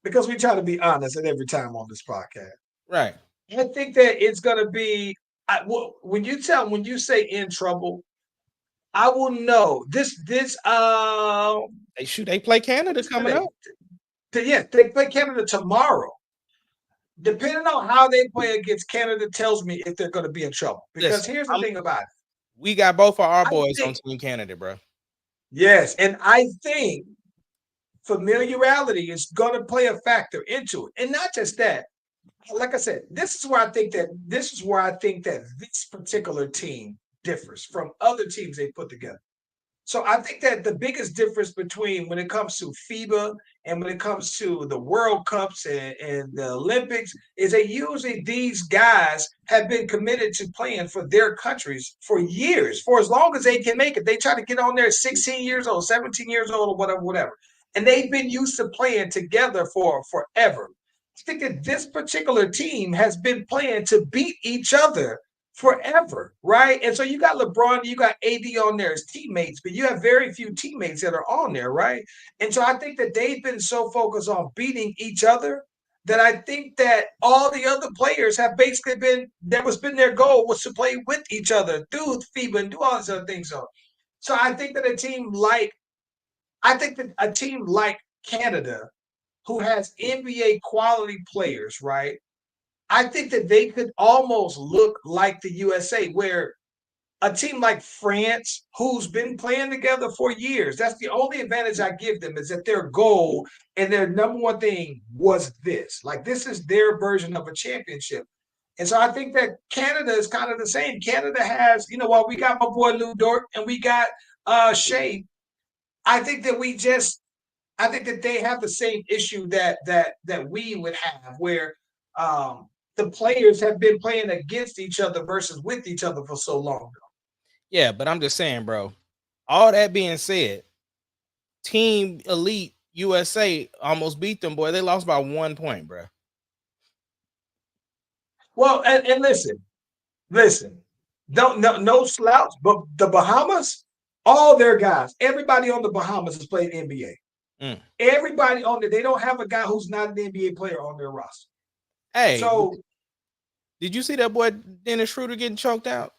because we try to be honest at every time on this podcast. Right. I think that it's gonna be when you say in trouble, I will know this. They play Canada coming up. Yeah, they play Canada tomorrow. Depending on how they play against Canada tells me if they're going to be in trouble. Because here's the thing about it. We got both of our boys on Team Canada, bro. Yes, and I think familiarity is going to play a factor into it. And not just that. Like I said, this is where I think that this particular team differs from other teams they put together. So I think that the biggest difference between when it comes to FIBA and when it comes to the World Cups and the Olympics is that usually these guys have been committed to playing for their countries for years, for as long as they can make it. They try to get on there at 16 years old, 17 years old, or whatever. And they've been used to playing together for forever. I think that this particular team has been playing to beat each other forever, right? And so you got LeBron, you got AD on there as teammates, but you have very few teammates that are on there, right? And so I think that they've been so focused on beating each other that I think that all the other players have basically been their goal was to play with each other through FIBA and do all these other things. So I think that a team like Canada, who has NBA quality players, right? I think that they could almost look like the USA, where a team like France, who's been playing together for years, that's the only advantage I give them, is that their goal and their number 1 thing was this. Like, this is their version of a championship. And so I think that Canada is kind of the same. Canada has, while we got my boy Lou Dort and we got Shea, I think that they have the same issue that we would have, where the players have been playing against each other versus with each other for so long. Yeah, but I'm just saying, bro, all that being said, Team Elite USA almost beat them, boy. They lost by 1 point, bro. Well, and listen, no slouch, but the Bahamas, all their guys, everybody on the Bahamas has played NBA. Everybody on there, they don't have a guy who's not an NBA player on their roster. Hey, so did you see that boy Dennis Schroeder getting choked out?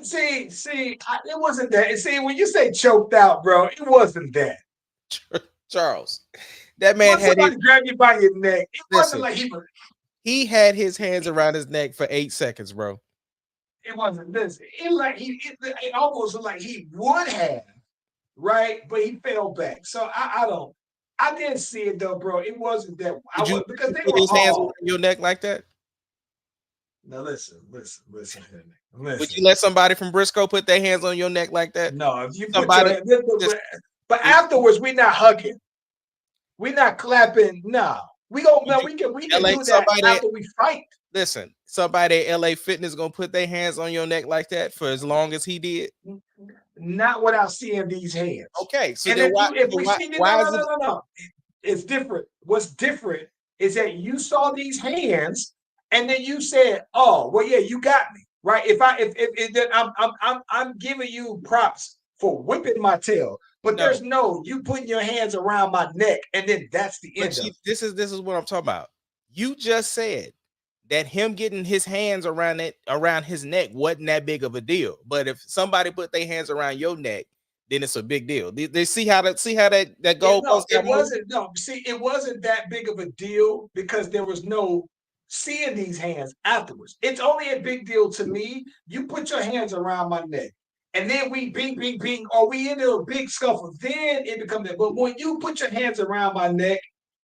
See, it wasn't that. See, when you say choked out, bro, it wasn't that. Charles, that man had somebody grab you by your neck. It wasn't like he had his hands around his neck for 8 seconds, bro. It wasn't this. It almost looked like he would have, right? But he fell back. So I didn't see it though, bro. It wasn't that. Because they put his hands around your neck like that. Now listen. Would you let somebody from Briscoe put their hands on your neck like that? No, if you but afterwards we're not hugging. We not clapping. Nah, we can LA do that somebody- after we fight. Listen, somebody at LA Fitness gonna put their hands on your neck like that for as long as he did. Not without seeing these hands. Okay, so And then if why? you, if we why, see why is it? no. It's different. What's different is that you saw these hands, and then you said, "Oh, well, yeah, you got me right." Then I'm giving you props for whipping my tail, but No. there's no you putting your hands around my neck, and then that's the end But of you, it. this is what I'm talking about. You just said that him getting his hands around his neck wasn't that big of a deal. But if somebody put their hands around your neck, then it's a big deal. They see how that goal No, it wasn't. No, see, it wasn't that big of a deal because there was no seeing these hands afterwards. It's only a big deal to me. You put your hands around my neck, and then we bing, or we into a big scuffle. Then it becomes that. But when you put your hands around my neck,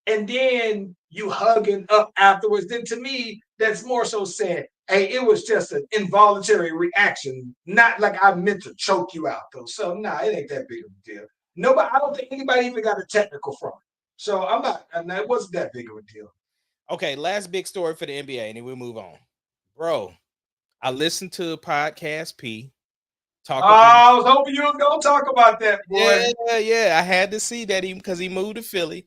and then you hugging up afterwards, then to me, that's more so saying, hey, it was just an involuntary reaction, not like I meant to choke you out, though. So, nah, it ain't that big of a deal. Nobody, I don't think anybody even got a technical from it. So I'm not, and it wasn't that big of a deal. Okay, last big story for the NBA, and then we move on. Bro, I listened to Podcast P. I was hoping you were gonna talk about that, boy. Yeah. I had to see that because he moved to Philly.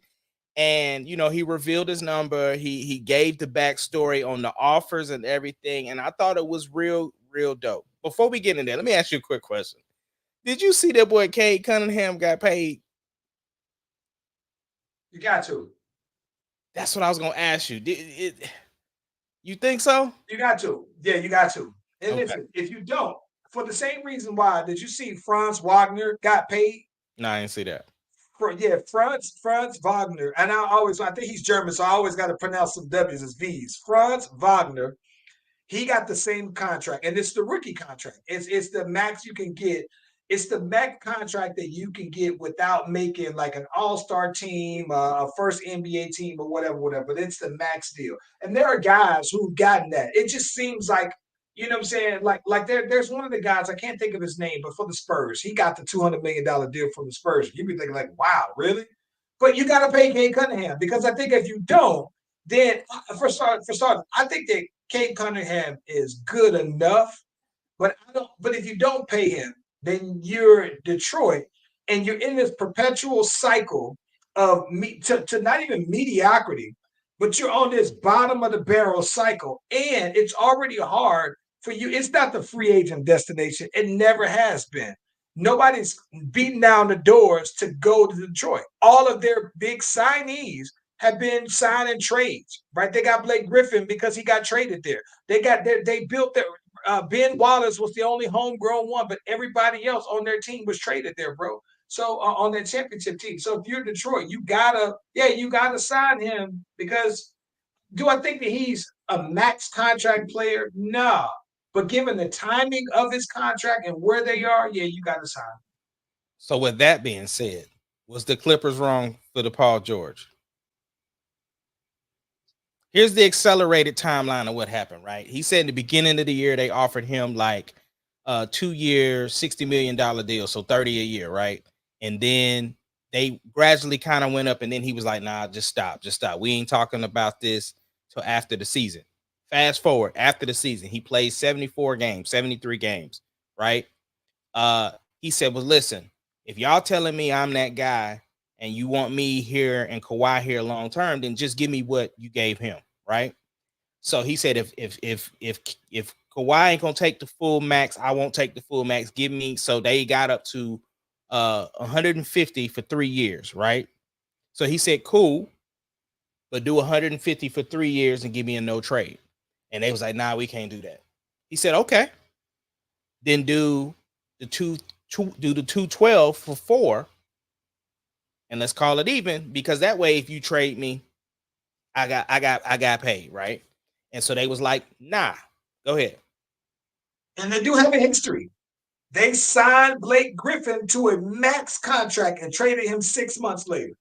And he revealed his number. He gave the backstory on the offers and everything. And I thought it was real dope. Before we get in there, let me ask you a quick question. Did you see that boy Cade Cunningham got paid? You got to. That's what I was gonna ask you. You think so? You got to. Yeah, you got to. And Okay. listen, if you don't, for the same reason why, did you see Franz Wagner got paid? No, I didn't see that. Franz Wagner, and I think he's German, so I always got to pronounce some W's as V's. Franz Wagner, he got the same contract, and it's the rookie contract. It's the max you can get. It's the max contract that you can get without making like an all-star team, a first NBA team, or whatever. But it's the max deal, and there are guys who've gotten that. It just seems like. You know what I'm saying? Like there's one of the guys, I can't think of his name, but for the Spurs, he got the $200 million deal from the Spurs. You'd be thinking like, wow, really? But you got to pay Cade Cunningham because I think if you don't, then for starters, I think that Cade Cunningham is good enough. But if you don't pay him, then you're Detroit and you're in this perpetual cycle of to not even mediocrity, but you're on this bottom of the barrel cycle, and it's already hard for you. It's not the free agent destination. It never has been. Nobody's beating down the doors to go to Detroit. All of their big signees have been signing trades, right? They got Blake Griffin because he got traded there. They built their Ben Wallace was the only homegrown one, but everybody else on their team was traded there, bro. So on that championship team. So if you're Detroit, you gotta sign him because do I think that he's a max contract player? No. But given the timing of his contract and where they are, yeah, you got to sign him. So with that being said, was the Clippers wrong for the Paul George? Here's the accelerated timeline of what happened, right? He said in the beginning of the year, they offered him like a 2-year, $60 million deal. So 30 a year, right? And then they gradually kind of went up, and then he was like, nah, just stop. We ain't talking about this till after the season. Fast forward, after the season, he played 74 games, 73 games, right? He said, well, listen, if y'all telling me I'm that guy and you want me here and Kawhi here long term, then just give me what you gave him, right? So he said, if Kawhi ain't gonna take the full max, I won't take the full max. Give me. So they got up to 150 for 3 years, right? So he said, cool, but do 150 for 3 years and give me a no trade. And they was like, nah, we can't do that. He said, okay, then do the 212 for 4, and let's call it even, because that way, if you trade me, I got paid, right? And so they was like, nah, go ahead. And they do have a history. They signed Blake Griffin to a max contract and traded him 6 months later.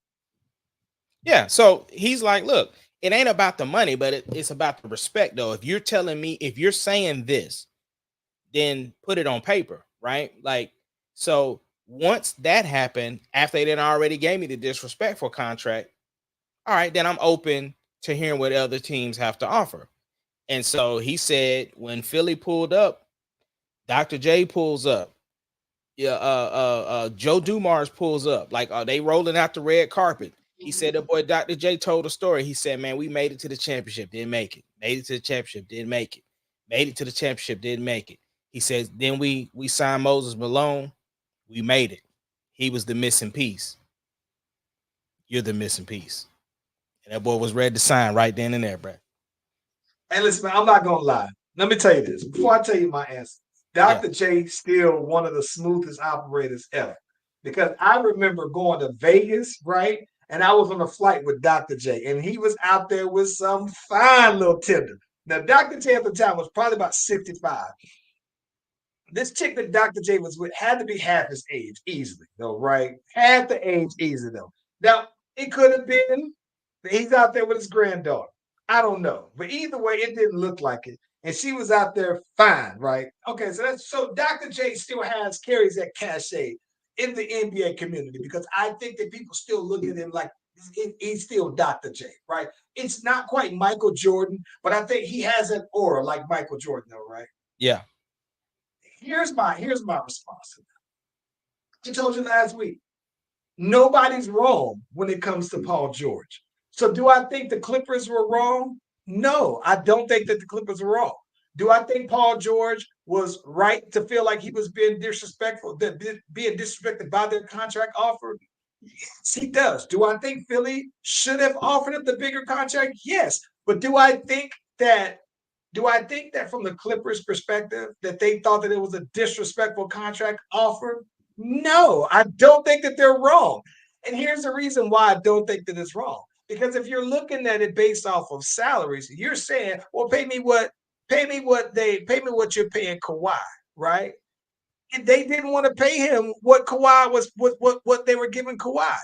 Yeah, so he's like, look, it ain't about the money, but it's about the respect, though. If you're telling me, if you're saying this, then put it on paper, right? Like, so once that happened, after they didn't already gave me the disrespectful contract, all right, then I'm open to hearing what other teams have to offer. And so he said when Philly pulled up, Dr. J pulls up. Yeah, Joe Dumars pulls up. Like, are they rolling out the red carpet? He said that boy Dr. J told a story. He said, man, we made it to the championship, didn't make it. Made it to the championship, didn't make it. Made it to the championship, didn't make it. He says, then we signed Moses Malone. We made it. He was the missing piece. You're the missing piece. And that boy was ready to sign right then and there, bro. Hey, listen, man, I'm not gonna lie. Let me tell you this before I tell you my answer. Dr. J still one of the smoothest operators ever. Because I remember going to Vegas, right? And I was on a flight with Dr. J, and he was out there with some fine little tender. Now, Dr. J at the time was probably about 65. This chick that Dr. J was with had to be half his age easily, though, right? Half the age easily, though. Now, it could have been that he's out there with his granddaughter. I don't know. But either way, it didn't look like it. And she was out there fine, right? Okay, so Dr. J still carries that cachet in the NBA community because I think that people still look at him like he's still Dr. J, right? It's not quite Michael Jordan, but I think he has an aura like Michael Jordan, though, right? Yeah. Here's my response to that. I told you last week. Nobody's wrong when it comes to Paul George. So do I think the Clippers were wrong? No, I don't think that the Clippers were wrong. Do I think Paul George was right to feel like he was being disrespectful, being disrespected by their contract offer? Yes, he does. Do I think Philly should have offered him the bigger contract? Yes. But do I think that from the Clippers' perspective that they thought that it was a disrespectful contract offer? No, I don't think that they're wrong. And here's the reason why I don't think that it's wrong. Because if you're looking at it based off of salaries, you're saying, well, pay me what you're paying Kawhi, right? And they didn't want to pay him what Kawhi was what they were giving Kawhi,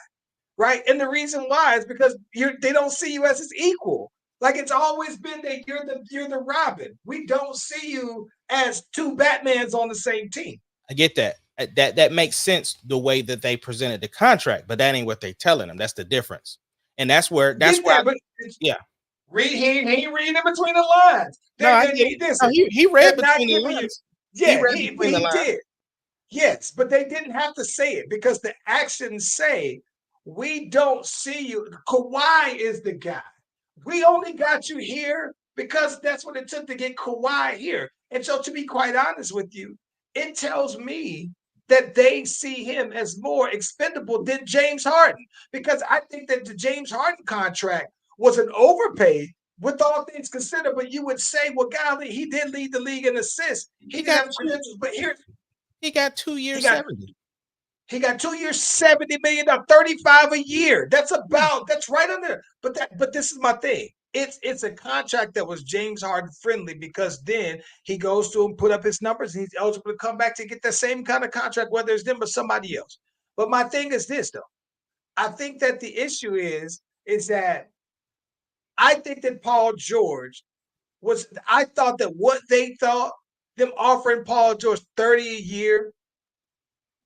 right? And the reason why is because they don't see you as his equal. Like it's always been that you're the Robin. We don't see you as two Batmans on the same team. I get that. That makes sense the way that they presented the contract, but that ain't what they're telling him. That's the difference. And that's where yeah. He ain't reading in between the lines. He read between the lines. He did. Yes, but they didn't have to say it because the actions say, we don't see you. Kawhi is the guy. We only got you here because that's what it took to get Kawhi here. And so to be quite honest with you, it tells me that they see him as more expendable than James Harden because I think that the James Harden contract was an overpay with all things considered, but you would say, well, golly, he did lead the league in assists. He didn't have credentials, but here he got 2 years 70. He got 2 years, $70 million, 35 a year. That's right on there. But this is my thing. It's a contract that was James Harden friendly because then he goes to him, put up his numbers, and he's eligible to come back to get the same kind of contract, whether it's them or somebody else. But my thing is this, though. I think that the issue is that I think that Paul George I thought that what they thought, them offering Paul George 30 a year,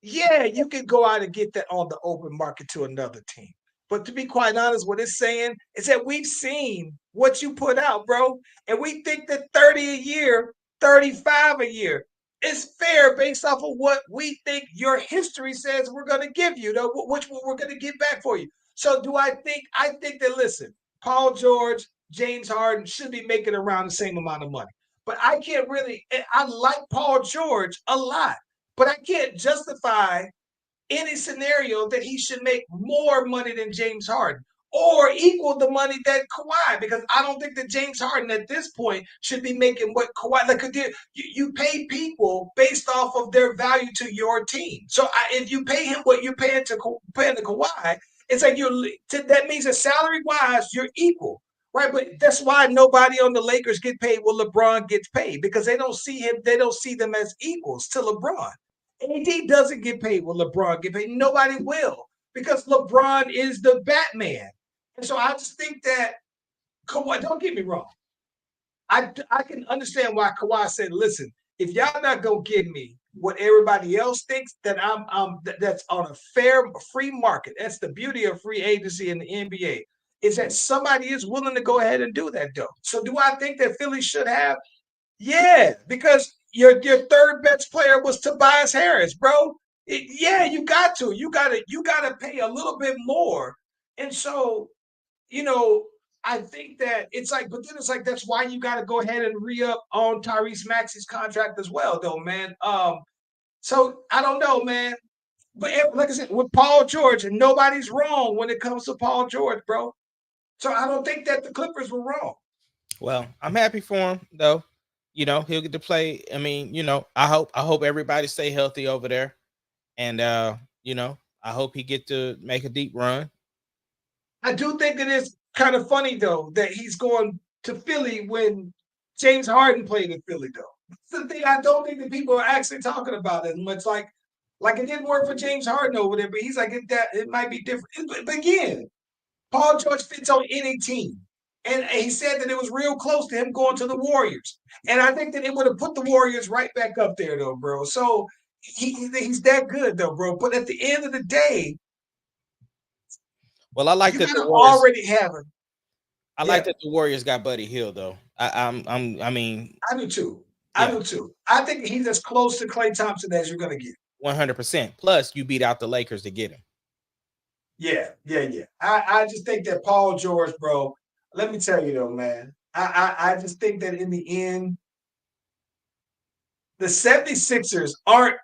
yeah, you can go out and get that on the open market to another team. But to be quite honest, what it's saying is that we've seen what you put out, bro. And we think that 30 a year, 35 a year is fair based off of what we think your history says we're going to give you, though, which we're going to get back for you. So I think that, listen, Paul George, James Harden should be making around the same amount of money. But I like Paul George a lot, but I can't justify any scenario that he should make more money than James Harden or equal the money that Kawhi, because I don't think that James Harden at this point should be making what Kawhi, like you pay people based off of their value to your team. So if you pay him what you're paying to Kawhi, it's like that means that salary wise you're equal, right? But that's why nobody on the Lakers get paid what LeBron gets paid, because they don't see them as equals to LeBron. AD doesn't get paid what LeBron get paid. Nobody will, because LeBron is the Batman. And so I just think that Kawhi, don't get me wrong. I can understand why Kawhi said, listen, if y'all not going to give me what everybody else thinks, that that's on a fair, free market. That's the beauty of free agency in the NBA. is that somebody is willing to go ahead and do that, though. So do I think that Philly should have? Yeah, because your third best player was Tobias Harris, bro. Yeah, you got to. You gotta pay a little bit more. And so, I think that it's like, but then it's like that's why you got to go ahead and re-up on Tyrese Maxey's contract as well, though, man. So I don't know, man. But like I said, with Paul George, and nobody's wrong when it comes to Paul George, bro. So I don't think that the Clippers were wrong. Well, I'm happy for him though. He'll get to play. I mean, I hope everybody stay healthy over there. And I hope he get to make a deep run. I do think it is kind of funny though that he's going to Philly when James Harden played in Philly, though. That's the thing I don't think that people are actually talking about it much. Like it didn't work for James Harden over there, but he's like it might be different. But again, Paul George fits on any team. And he said that it was real close to him going to the Warriors. And I think that it would have put the Warriors right back up there, though, bro. So he's that good, though, bro. But at the end of the day, well, I like that the Warriors already have him. I like that the Warriors got Buddy Hield, though. I do too. I do too. I think he's as close to Klay Thompson as you're gonna get. 100%. Plus, you beat out the Lakers to get him. Yeah. I just think that Paul George, bro. Let me tell you though, man. I just think that in the end, the 76ers aren't,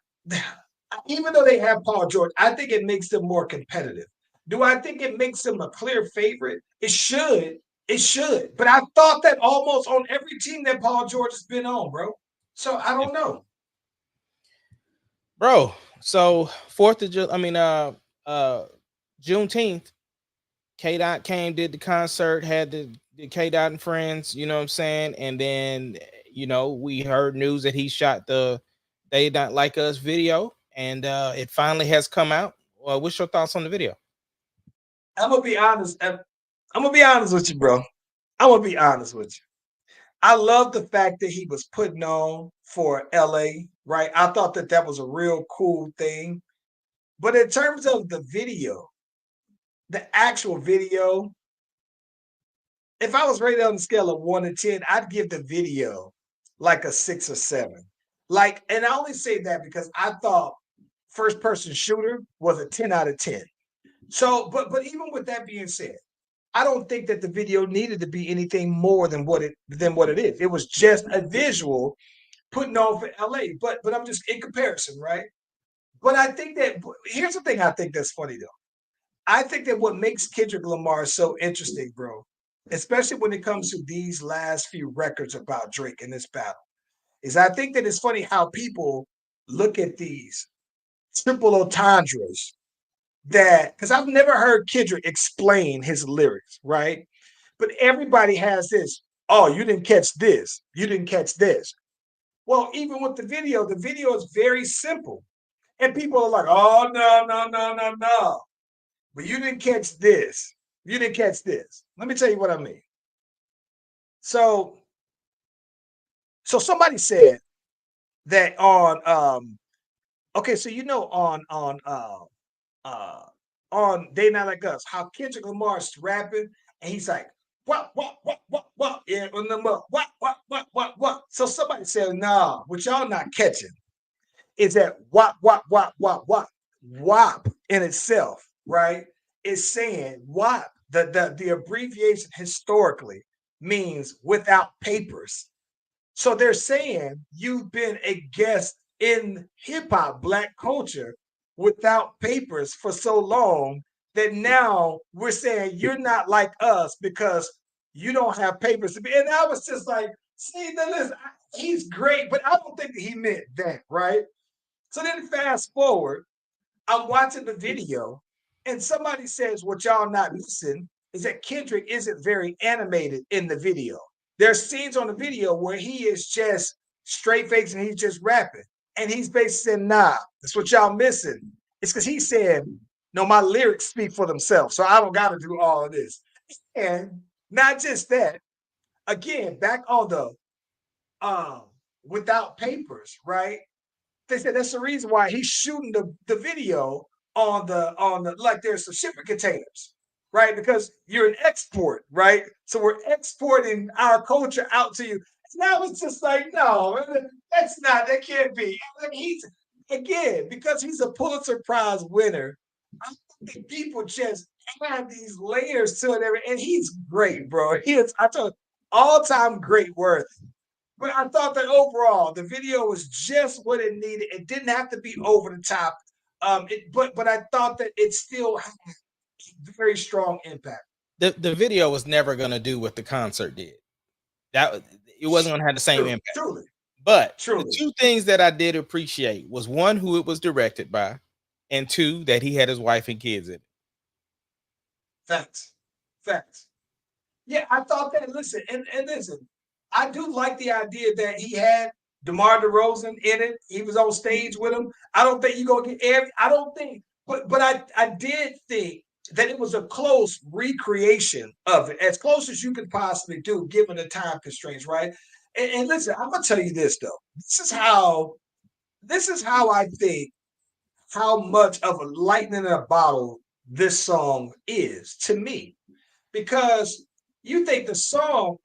even though they have Paul George, I think it makes them more competitive. Do I think it makes them a clear favorite? It should. It should. But I thought that almost on every team that Paul George has been on, bro. So I don't know. Bro, so 4th of July, Juneteenth, K-Dot came, did the concert, had the K-Dot and Friends, you know what I'm saying? And then, we heard news that he shot the They Not Like Us video, and it finally has come out. What's your thoughts on the video? I'm gonna be honest. I'm gonna be honest with you, bro. I'm gonna be honest with you. I love the fact that he was putting on for LA, right? I thought that was a real cool thing. But in terms of the video, the actual video, if I was rated on the scale of 1 to 10, I'd give the video like a 6 or 7. And I only say that because I thought first person shooter was a 10 out of 10. So, but even with that being said, I don't think that the video needed to be anything more than what it is. It was just a visual putting on for LA. But I'm just in comparison, right? But I think that here's the thing I think that's funny though. I think that what makes Kendrick Lamar so interesting, bro, especially when it comes to these last few records about Drake in this battle, is I think that it's funny how people look at these triple entendres because I've never heard Kendrick explain his lyrics, right? But everybody has this, oh, you didn't catch this. You didn't catch this. Well, even with the video is very simple. And people are like, oh, no. But you didn't catch this. You didn't catch this. Let me tell you what I mean. So somebody said that on on They Not Like Us, how Kendrick Lamar's rapping, and he's like, what, yeah, what. So somebody said, nah, what y'all not catching is that what, WAP in itself, right, is saying WAP, the abbreviation historically means without papers. So they're saying you've been a guest in hip-hop, Black culture, without papers for so long that now we're saying you're not like us because you don't have papers to be. And I was just like, see, listen, he's great, but I don't think that he meant that, right? So then fast forward, I'm watching the video, and somebody says, what y'all not missing is that Kendrick isn't very animated in the video. There's scenes on the video where he is just straight face and he's just rapping. And he's basically saying, nah, that's what y'all missing. It's because he said, no, my lyrics speak for themselves, so I don't got to do all of this. And not just that, again, back on the without papers, right? They said that's the reason why he's shooting the video on the like there's some shipping containers. right? Because you're an export, right? So we're exporting our culture out to you. Now it's just like, no, that can't be. Like he's again, because he's a Pulitzer Prize winner. I think people just have these layers to it, and he's great, bro. He is, I told all-time great worth. But I thought that overall the video was just what it needed. It didn't have to be over the top. But I thought that it still had very strong impact. The video was never gonna do what the concert did. That it wasn't gonna have the same impact. Truly. But Truly. the two things that I did appreciate was one, who it was directed by, and two, that he had his wife and kids in it. Facts. Yeah, I thought that. Listen, and listen, I do like the idea that he had DeMar DeRozan in it. He was on stage with him. I don't think you're gonna get every. I don't think, but I did think that it was a close recreation of it, as close as you could possibly do, given the time constraints, right? And listen, I'm gonna tell you this though. This is how I think how much of a lightning in a bottle this song is to me, because you think the song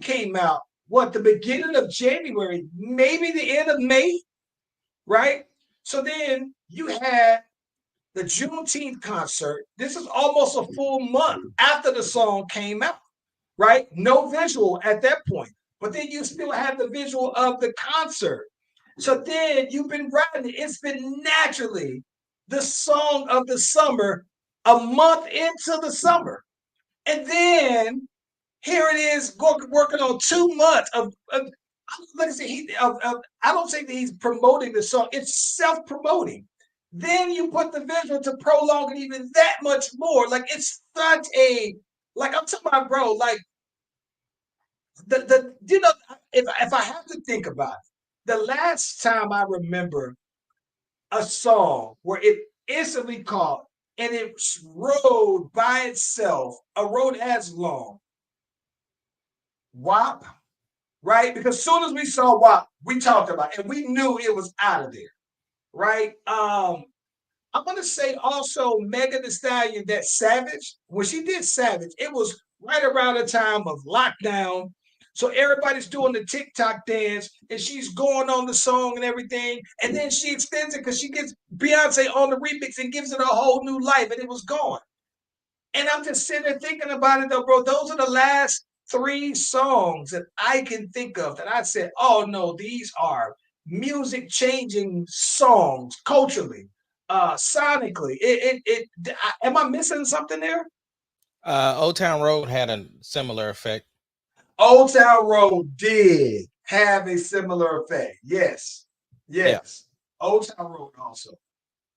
came out the beginning of January, maybe the end of May, right? So then you had the Juneteenth concert. This is almost a full month after the song came out, right? No visual at that point, but then you still have the visual of the concert. So then you've been writing it. It's been naturally the song of the summer a month into the summer. And then here it is working on 2 months of like I said, I don't think that he's promoting the song. It's self-promoting. Then you put the visual to prolong it even that much more. Like it's such a, like I'm talking about, bro, like the you know, if I have to think about it, the last time I remember a song where it instantly caught and it rode by itself, a road as long. WAP, right? Because as soon as we saw WAP, we talked about it and we knew it was out of there, right? I'm gonna say also Megan Thee Stallion, that Savage, when she did Savage, it was right around the time of lockdown. So everybody's doing the TikTok dance and she's going on the song and everything. And then she extends it because she gets Beyonce on the remix and gives it a whole new life, and it was gone. And I'm just sitting there thinking about it though, bro. Those are the last 3 songs that I can think of that I said, oh no, these are music changing songs culturally, sonically. Am I missing something there? Old Town Road had a similar effect. Old Town Road did have a similar effect. Yes. Yeah. Old Town Road also.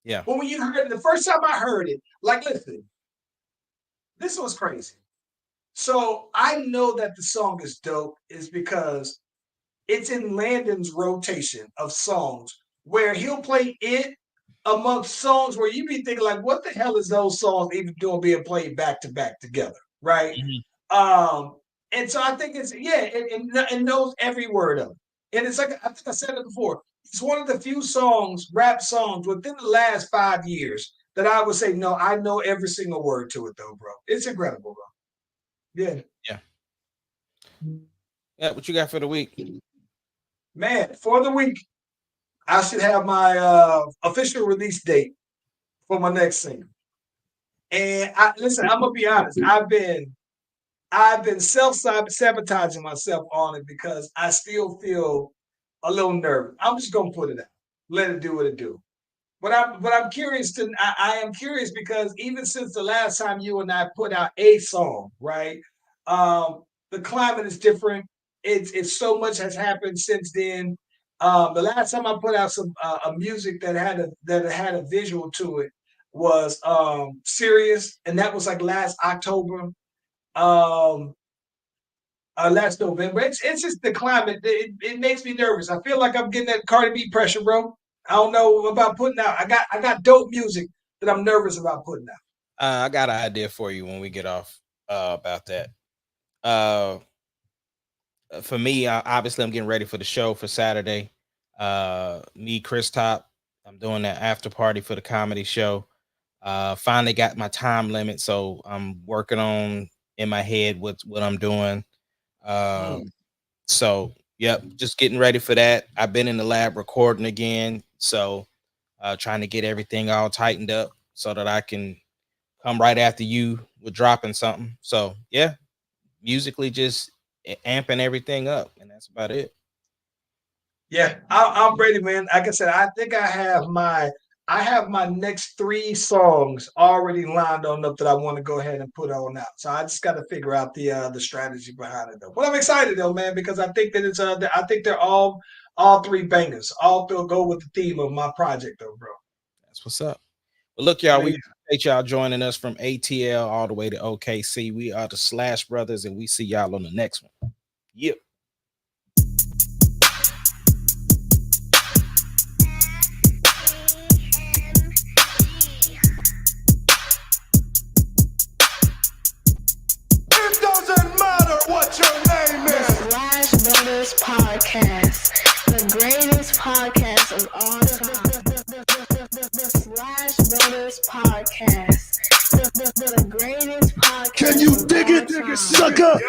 Yeah. But when you heard it, the first time I heard it, like, listen, this was crazy. So I know that the song is dope is because it's in Landon's rotation of songs where he'll play it amongst songs where you be thinking like, what the hell is those songs even doing being played back to back together, right? Mm-hmm. And so I think it's and knows every word of it. And it's like I think I said it before. It's one of the few rap songs within the last 5 years that I would say, no, I know every single word to it though, bro. It's incredible, bro. Yeah. Yeah, what you got for the week? Man, for the week, I should have my official release date for my next single. And listen, I'm gonna be honest. I've been self-sabotaging myself on it because I still feel a little nervous. I'm just gonna put it out, let it do what it do. But I'm curious I am curious because even since the last time you and I put out a song, right? The climate is different. It's so much has happened since then. The last time I put out some a music that had a visual to it was Serious, and that was like last October. Last November. It's just the climate. It makes me nervous. I feel like I'm getting that Cardi B pressure, bro. I don't know about putting out. I got dope music that I'm nervous about putting out. I got an idea for you when we get off about that. For me, obviously, I'm getting ready for the show for Saturday. Me, Chris Top, I'm doing that after party for the comedy show. Finally got my time limit, so I'm working on in my head what I'm doing. So yep, just getting ready for that. I've been in the lab recording again, so trying to get everything all tightened up so that I can come right after you with dropping something. So yeah, musically just amping everything up, and that's about it. Yeah, I'm ready, man. Like I said, I think I have my next 3 songs already lined on up that I want to go ahead and put on out. So I just got to figure out the strategy behind it though. But I'm excited though, man, because I think that I think they're all 3 bangers. All go with the theme of my project though, bro. That's what's up. Well, look, y'all, we appreciate y'all joining us from ATL all the way to OKC. We are the Slash Brothers, and we see y'all on the next one. Yep. It doesn't matter what your name The is. Slash Brothers Podcast, the greatest podcast of all time. The Slash Brothers Podcast, the greatest podcast. Can you dig it, of all time. sucker?